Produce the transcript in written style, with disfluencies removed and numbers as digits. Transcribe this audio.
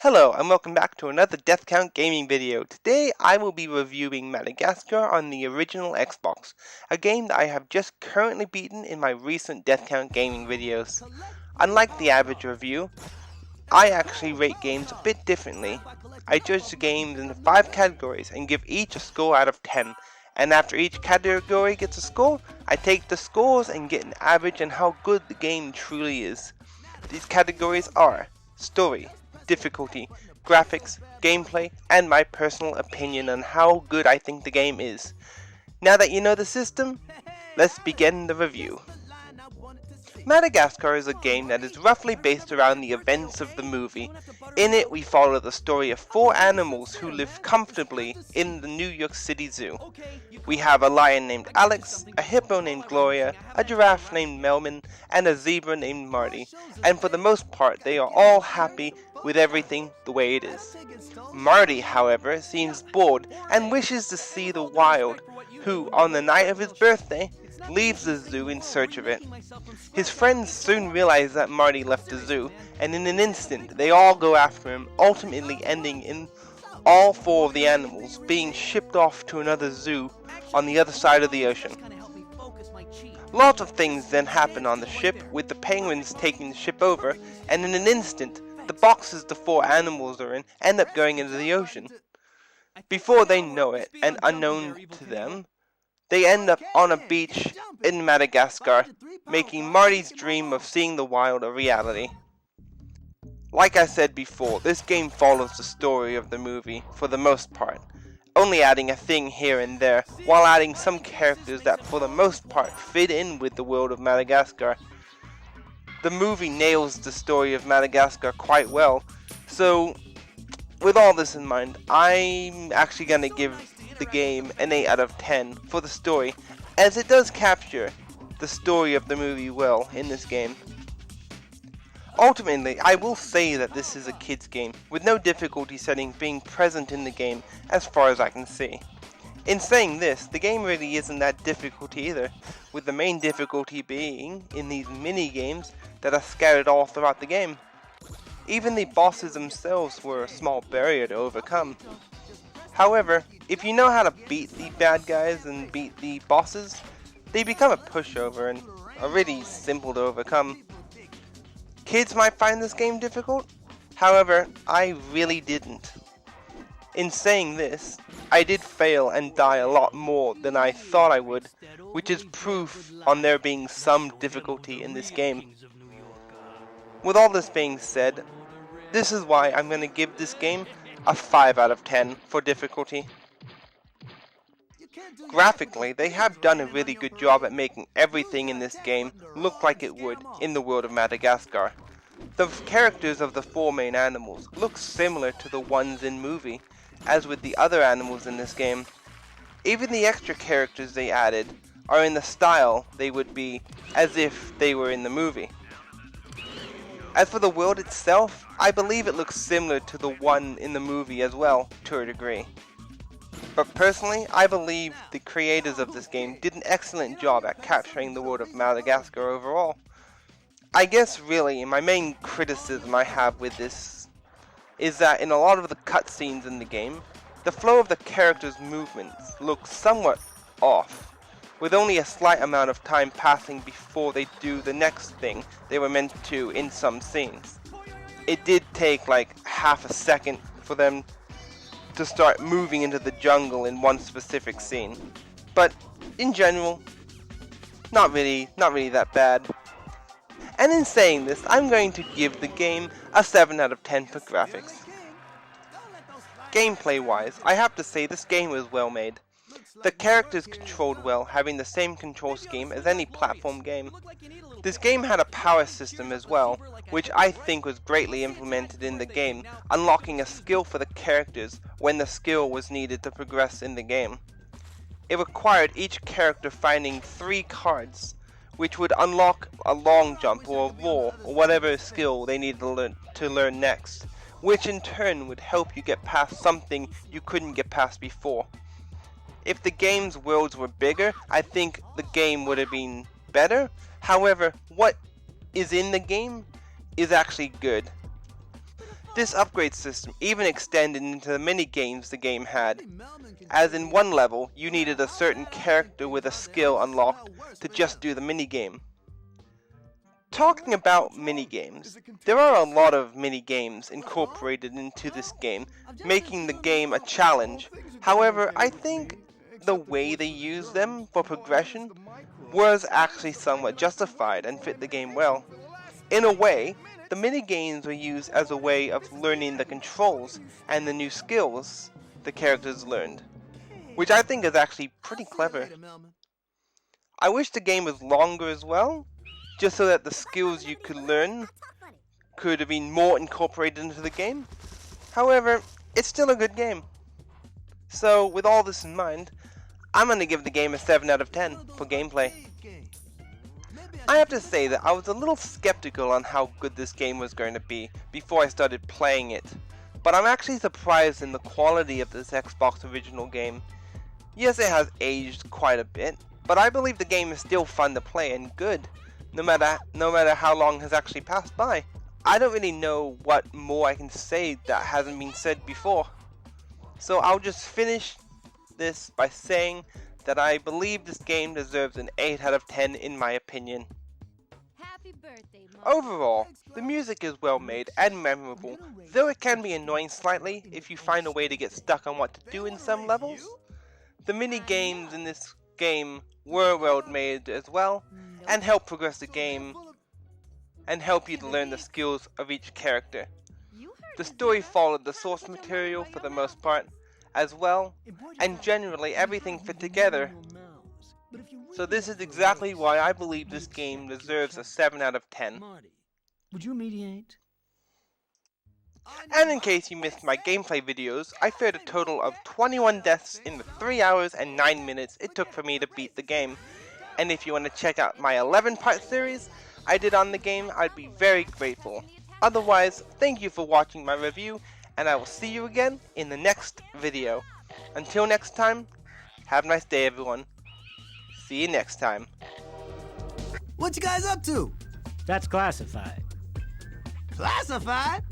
Hello and welcome back to another Death Count gaming video. Today I will be reviewing Madagascar on the original Xbox, a game that I have just currently beaten in my recent Death Count gaming videos. Unlike the average review, I actually rate games a bit differently. I judge the games into 5 categories and give each a score out of 10. And after each category gets a score, I take the scores and get an average on how good the game truly is. These categories are story, difficulty, graphics, gameplay, and my personal opinion on how good I think the game is. Now that you know the system, let's begin the review. Madagascar is a game that is roughly based around the events of the movie. In it, we follow the story of 4 animals who live comfortably in the New York City Zoo. We have a lion named Alex, a hippo named Gloria, a giraffe named Melman, and a zebra named Marty, and for the most part they are all happy with everything the way it is. Marty, however, seems bored and wishes to see the wild, who, on the night of his birthday, leaves the zoo in search of it. His friends soon realize that Marty left the zoo, and in an instant they all go after him, ultimately ending in all 4 of the animals being shipped off to another zoo on the other side of the ocean. Lots of things then happen on the ship, with the penguins taking the ship over, and in an instant the boxes the 4 animals are in end up going into the ocean. Before they know it, and unknown to them, they end up on a beach in Madagascar, making Marty's dream of seeing the wild a reality. Like I said before, this game follows the story of the movie for the most part, only adding a thing here and there, while adding some characters that for the most part fit in with the world of Madagascar. The movie nails the story of Madagascar quite well, so with all this in mind, I'm actually going to give the game an 8 out of 10 for the story, as it does capture the story of the movie well in this game. Ultimately, I will say that this is a kids game, with no difficulty setting being present in the game as far as I can see. In saying this, the game really isn't that difficult either, with the main difficulty being in these mini games that are scattered all throughout the game. Even the bosses themselves were a small barrier to overcome. However, if you know how to beat the bad guys and beat the bosses, they become a pushover and are really simple to overcome. Kids might find this game difficult, however, I really didn't. In saying this, I did fail and die a lot more than I thought I would, which is proof on there being some difficulty in this game. With all this being said, this is why I'm going to give this game a 5 out of 10 for difficulty. Graphically, they have done a really good job at making everything in this game look like it would in the world of Madagascar. The characters of the 4 main animals look similar to the ones in movie, as with the other animals in this game. Even the extra characters they added are in the style they would be as if they were in the movie. As for the world itself, I believe it looks similar to the one in the movie as well, to a degree. But personally, I believe the creators of this game did an excellent job at capturing the world of Madagascar overall. I guess really, my main criticism I have with this is that in a lot of the cutscenes in the game, the flow of the characters' movements looks somewhat off, with only a slight amount of time passing before they do the next thing they were meant to in some scenes. It did take like half a second for them to start moving into the jungle in one specific scene, but in general, not really that bad. And in saying this, I'm going to give the game a 7 out of 10 for graphics. Gameplay wise, I have to say this game was well made. The characters controlled well, having the same control scheme as any platform game. This game had a power system as well, which I think was greatly implemented in the game, unlocking a skill for the characters when the skill was needed to progress in the game. It required each character finding 3 cards, which would unlock a long jump or a roll or whatever skill they needed to learn next, which in turn would help you get past something you couldn't get past before. If the game's worlds were bigger, I think the game would have been better. However, what is in the game is actually good. This upgrade system even extended into the mini-games the game had, as in one level you needed a certain character with a skill unlocked to just do the mini-game. Talking about mini-games, there are a lot of mini-games incorporated into this game, making the game a challenge. However, I think the way they used them for progression was actually somewhat justified and fit the game well. In a way, the mini-games were used as a way of learning the controls and the new skills the characters learned, which I think is actually pretty clever. I wish the game was longer as well, just so that the skills you could learn could have been more incorporated into the game. However, it's still a good game. So, with all this in mind, I'm going to give the game a 7 out of 10 for gameplay. I have to say that I was a little skeptical on how good this game was going to be before I started playing it, but I'm actually surprised in the quality of this Xbox original game. Yes, it has aged quite a bit, but I believe the game is still fun to play and good, no matter how long has actually passed by. I don't really know what more I can say that hasn't been said before. So I'll just finish this by saying that I believe this game deserves an 8 out of 10 in my opinion. Happy birthday, Mom. Overall, the music is well made and memorable, though it can be annoying slightly if you find a way to get stuck on what to do in some levels. The mini games in this game were well made as well, and help progress the game and help you to learn the skills of each character. The story followed the source material for the most part as well, and generally everything fit together. So this is exactly why I believe this game deserves a 7 out of 10. Would you mediate? And in case you missed my gameplay videos, I fared a total of 21 deaths in the 3 hours and 9 minutes it took for me to beat the game. And if you want to check out my 11-part series I did on the game, I'd be very grateful. Otherwise, thank you for watching my review, and I will see you again in the next video. Until next time, have a nice day everyone. See you next time. What you guys up to? That's classified. Classified?